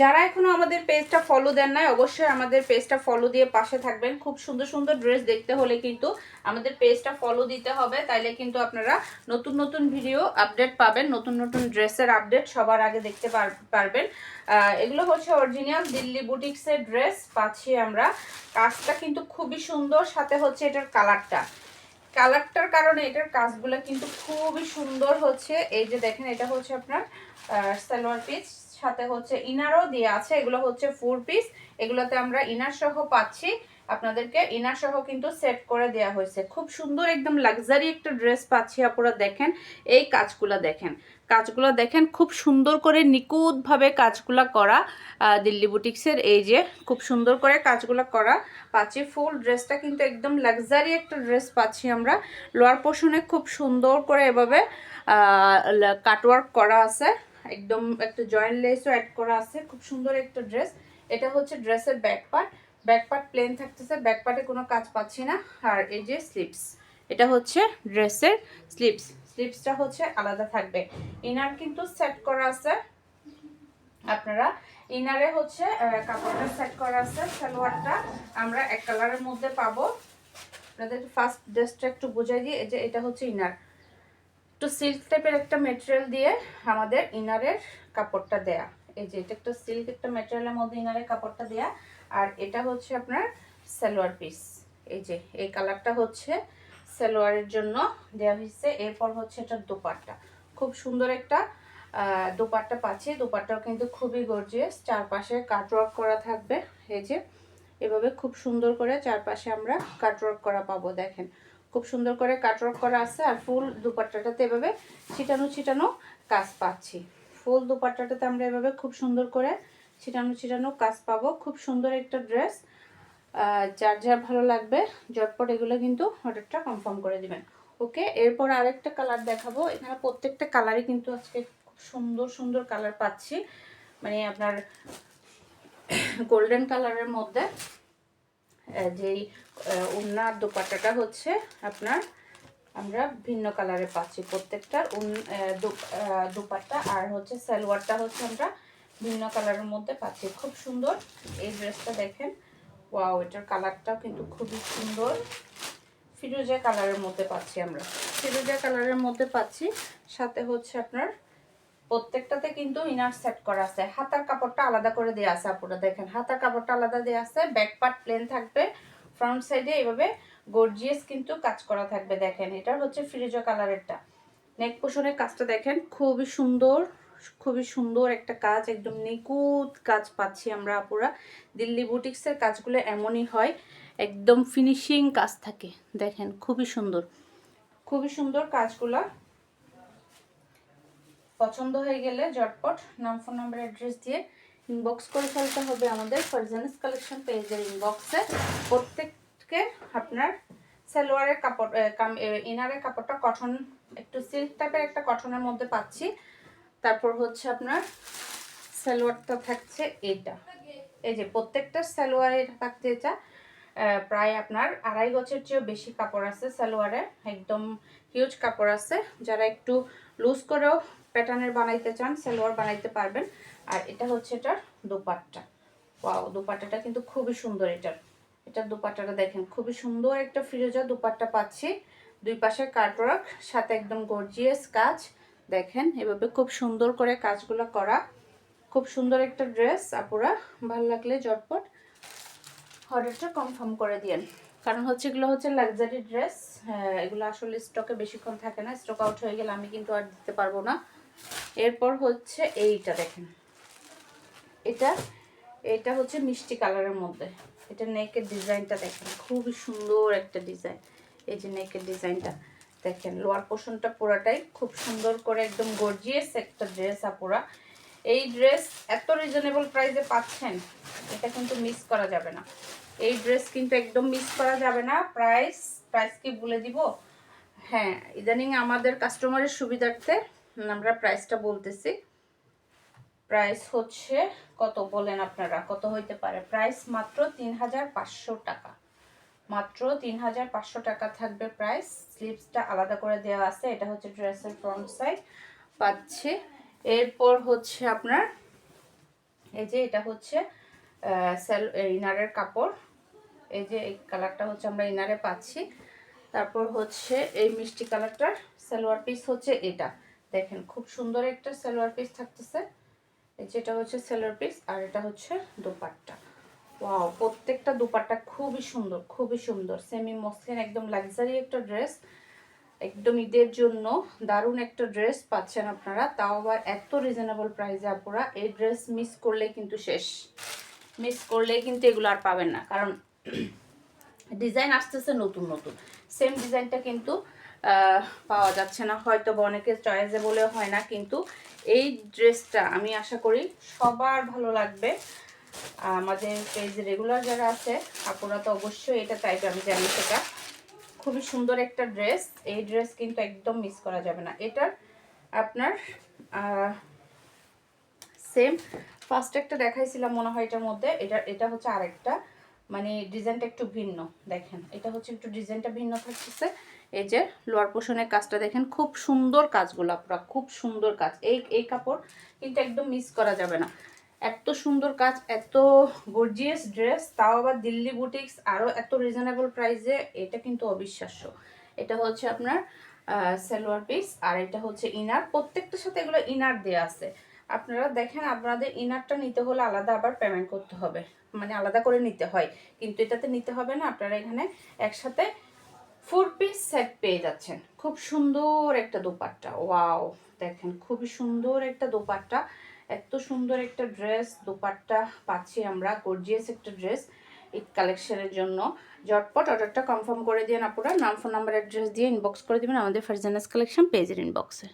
যারা এখনো আমাদের পেজটা ফলো দেন নাই অবশ্যই আমাদের পেজটা ফলো দিয়ে পাশে থাকবেন। খুব সুন্দর সুন্দর ড্রেস দেখতে হলে কিন্তু আমাদের পেজটা ফলো দিতে হবে, তাইলে কিন্তু আপনারা নতুন নতুন ভিডিও আপডেট পাবেন, নতুন নতুন ড্রেসের আপডেট সবার আগে দেখতে পারবেন। এগুলো হচ্ছে অরিজিনাল দিল্লি বুটিক্সের ড্রেস পাচ্ছি আমরা। কাজটা কিন্তু খুবই সুন্দর, সাথে হচ্ছে এটার কালারটার কারণে এটার কাজগুলো কিন্তু খুবই সুন্দর হচ্ছে। এই যে দেখেন, এটা হচ্ছে আপনার সালোয়ার পিস, সাথে হচ্ছে ইনারও দিয়ে আছে। এগুলো হচ্ছে 4 পিস, এগুলোতে আমরা ইনার সহ পাচ্ছি। আপনাদেরকে ইনার সহ কিন্তু সেট করে দেওয়া হয়েছে। খুব সুন্দর একদম লাক্সারি একটা ড্রেস পাচ্ছি আপনারা। দেখেন এই কাজগুলো দেখেন খুব সুন্দর করে নিখুঁতভাবে কাজগুলো করা। দিল্লি বুটিক্সের এই যে খুব সুন্দর করে কাজগুলো করা পাচ্ছি। ফুল ড্রেসটা কিন্তু একদম লাক্সারি একটা ড্রেস পাচ্ছি আমরা। লোয়ার পোর্শনে খুব সুন্দর করে এভাবে কাটওয়ার্ক করা আছে, একদম একটা জয়েন্ট লেসও অ্যাড করা আছে। খুব সুন্দর একটা ড্রেস। এটা হচ্ছে ড্রেসের ব্যাক পার্ট প্লেন থাকতেছে, ব্যাক পার্টে কোনো কাজ পাচ্ছি না। আর এই যে স্লিপস, এটা হচ্ছে ড্রেসের স্লিপসটা হচ্ছে আলাদা থাকবে। ইনার কিন্তু সেট করা আছে আপনারা। ইনারে হচ্ছে কাপড়টা সেট করা আছে। সালোয়ারটা আমরা এক কালারের মধ্যে পাবো। আপনাদের ফার্স্ট ড্রেসটা একটু বুঝাই দিই। এই যে এটা হচ্ছে ইনার, একটু সিল্ক টাইপের একটা মেটেরিয়াল দিয়ে আমাদের ইনারের কাপড়টা দেয়া। এই যে এটা একটা সিল্ক একটা মেটেরিয়ালের মধ্যে ইনারের কাপড়টা দেয়া। আর এটা হচ্ছে আপনার সালোয়ার পিস। এই যে এই কালারটা হচ্ছে সালোয়ারের জন্য দেওয়া হয়েছে। এরপর হচ্ছে এটার দোপাট্টা, খুব সুন্দর একটা দোপাট্টা পাচ্ছি। দোপাট্টাও কিন্তু খুবই গর্জিয়াস, চারপাশে কাটওয়ার্ক করা থাকবে। এই যে এভাবে খুব সুন্দর করে চারপাশে আমরা কাটওয়ার্ক করা পাবো। দেখেন খুব সুন্দর করে কাটওয়ার্ক করা আছে। আর ফুল দুপাট্টাটাতে এভাবে ছিটানো কাজ পাচ্ছি। ফুল দুপাট্টাটাতে আমরা এভাবে খুব সুন্দর করে ছিটানো কাজ পাবো। খুব সুন্দর একটা ড্রেস। যার যার ভালো লাগবে ঝটপট এগুলো কিন্তু অর্ডারটা কনফার্ম করে দিবেন। ওকে, এরপর আরেকটা কালার দেখাবো। এখানে প্রত্যেকটা কালারই কিন্তু আজকে খুব সুন্দর সুন্দর কালার পাচ্ছি, মানে আপনার গোল্ডেন কালারের মধ্যে। যেই ওড়নার দোপাট্টাটা হচ্ছে আপনার আমরা ভিন্ন কালারে পাচ্ছি প্রত্যেকটার দোপাট্টা। আর হচ্ছে সালোয়ারটা হচ্ছে আমরা ভিন্ন কালারের মধ্যে পাচ্ছি। খুব সুন্দর এই ড্রেসটা দেখেন। ওয়াও, এটার কালারটাও কিন্তু খুবই সুন্দর। ফিরোজা কালারের মধ্যে পাচ্ছি আমরা, ফিরোজা কালারের মধ্যে পাচ্ছি। সাথে হচ্ছে আপনার প্রত্যেকটাতে কিন্তু ইনার সেট করা আছে। হাতার কাপড়টা আলাদা করে দেওয়া আছে আপনারা দেখেন, হাতার কাপড়টা আলাদা দেওয়া আছে। ব্যাক পার্ট প্লেন থাকবে, ফ্রন্ট সাইডে এভাবে গর্জিয়াস কিন্তু কাজ করা থাকবে। দেখেন এটা হচ্ছে ফিরোজা কালারেরটা। নেক পোর্শনের কাজটা দেখেন খুবই সুন্দর একটা কাজ, একদম নিখুঁত কাজ পাচ্ছি আমরা আপুরা। দিল্লি বুটিক্সের কাজগুলো এমনই হয়, একদম ফিনিশিং কাজ থাকে। দেখেন খুবই সুন্দর কাজগুলা। পছন্দ হয়ে গেলে ঝটপট নাম, ফোন নাম্বার, অ্যাড্রেস দিয়ে ইনবক্স করে ফেলতে হবে আমাদের ফারজানাস কালেকশন পেজের ইনবক্সে। প্রত্যেককে আপনার সালোয়ারের কাপড় ইনারের কাপড়টা কটন, একটু সিল্ক টাইপের একটা কটনের মধ্যে পাচ্ছি। তারপর হচ্ছে আপনার সালোয়ারটা থাকছে এটা। এই যে প্রত্যেকটা সালোয়ারের থাকছে এটা প্রায় আপনার 2.5 গজের চেয়েও বেশি কাপড় আছে সালোয়ারে, একদম হিউজ কাপড় আছে। যারা একটু লুজ করেও প্যাটার্নের বানাইতে চান সালোয়ার বানাইতে পারবেন। আর এটা হচ্ছে এটার দোপাট্টা। ওয়াও, দোপাট্টাটা কিন্তু খুবই সুন্দর। এটার দোপাট্টাটা দেখেন, খুবই সুন্দর একটা ফিরোজা দোপাট্টা পাচ্ছি। দুই পাশে কাটওয়ার্ক, সাথে একদম গর্জিয়াস কাজ। দেখেন এভাবে খুব সুন্দর করে কাজগুলো করা। খুব সুন্দর একটা ড্রেস আপুরা, ভালো লাগলে ঝটপট অর্ডারটা কনফার্ম করে দিয়েন। কারণ হচ্ছে এগুলো হচ্ছে লাক্সারি ড্রেস, এগুলো আসলে স্টকে বেশিক্ষণ থাকে না। স্টক আউট হয়ে গেলে আমি কিন্তু আর দিতে পারবো না। এরপর হচ্ছে এইটা দেখেন, এটা হচ্ছে মিষ্টি কালারের মধ্যে। এটা নেকের ডিজাইনটা দেখেন, খুবই সুন্দর একটা ডিজাইন। এই যে নেকের ডিজাইনটা দেখেন, লোয়ার পোর্শনটা পুরাটাই খুব সুন্দর করে একদম গর্জিয়াস একটা ড্রেস আপুরা। এই ড্রেস এত রিজনেবল প্রাইসে পাচ্ছেন, এটা কিন্তু মিস করা যাবে না। এই ড্রেস কিন্তু একদম মিস করা যাবে না। প্রাইস কি বলে দিব? হ্যাঁ, ইদানিং আমাদের কাস্টমারের সুবিধার্থে আমরা প্রাইসটা বলতেছি। প্রাইস হচ্ছে কত বলেন আপনারা, কত হইতে পারে? প্রাইস মাত্র 3500 টাকা, মাত্র 3500 টাকা থাকবে প্রাইস। স্লিভসটা আলাদা করে দেওয়া আছে। এটা হচ্ছে ড্রেসের ফ্রন্ট সাইড পাচ্ছে। এরপর হচ্ছে আপনার এই যে এটা হচ্ছে ইনারের কাপড়। এই যে এই কালারটা হচ্ছে আমরা ইনারে পাচ্ছি। তারপর হচ্ছে এই মিষ্টি কালারটার সালোয়ার পিস হচ্ছে এটা। দেখেন খুব সুন্দর একটা সালোয়ার পিস থাকতেছে। এই যেটা হচ্ছে সালোয়ার পিস, আর এটা হচ্ছে দোপাট্টা। ওয়াও, প্রত্যেকটা দোপাট্টা খুবই সুন্দর, খুবই সুন্দর। সেমি মসলিন, একদম লাক্সারি একটা ড্রেস, একদম ঈদের জন্য দারুণ একটা ড্রেস পাচ্ছেন আপনারা, তাও আবার এত রিজনেবল প্রাইসে। আপুরা এই ড্রেস মিস করলে কিন্তু শেষ, মিস করলে কিন্তু এগুলো আর পাবেন না, কারণ ডিজাইন আসতেছে নতুন নতুন। সেম ডিজাইনটা কিন্তু পাওয়া যাচ্ছে না, হয়তো অনেকের চয়েসে বলে হয় না, কিন্তু এই ড্রেসটা আমি আশা করি সবার ভালো লাগবে। আমাদের পেজে রেগুলার যারা আছে আপুরা তো অবশ্যই এটা চাইবে, আমি জানি সেটা। খুবই সুন্দর একটা ড্রেস, এই ড্রেস কিন্তু একদম মিস করা যাবে না। এটার আপনার সেম ফার্স্ট একটা দেখাইছিলাম মনে হয় এটার মধ্যে, এটা হচ্ছে আরেকটা, মানে ডিজাইনটা একটু ভিন্ন। দেখেন এটা হচ্ছে একটু ডিজাইনটা ভিন্ন থাকতেছে। এই যে লোয়ার পোর্শনের কাজটা দেখেন, খুব সুন্দর কাজগুলো আপনারা, খুব সুন্দর কাজ। এই কাপড় কিন্তু একদম মিস করা যাবে না। এত সুন্দর কাজ, এত গর্জিয়াস ড্রেস, তাও আবার দিল্লি বুটিক্স, আরও এত রিজনেবল প্রাইসে, এটা কিন্তু অবিশ্বাস্য। এটা হচ্ছে আপনার সালোয়ার পিস, আর এটা হচ্ছে ইনার। প্রত্যেকটার সাথে এগুলো ইনার দেওয়া আছে। আপনারা দেখেন, আপনাদের ইনারটা নিতে হলে আলাদা আবার পেমেন্ট করতে হবে, মানে আলাদা করে নিতে হয়, কিন্তু এটাতে নিতে হবে না। আপনারা এখানে একসাথে 4 পিস সেট পেয়ে যাচ্ছেন। খুব সুন্দর একটা দোপাট্টা, ওয়াও দেখেন খুবই সুন্দর একটা দোপাট্টা, এত সুন্দর একটা ড্রেস দোপাট্টা পাচ্ছি আমরা, গর্জিয়াস একটা ড্রেস ঈদ কালেকশনের জন্য। ঝটপট অর্ডারটা কনফার্ম করে দিন আপুরা, নাম ফোন নাম্বার অ্যাড্রেস দিয়ে ইনবক্স করে দিবেন আমাদের ফারজানাস কালেকশন পেজের ইনবক্সে।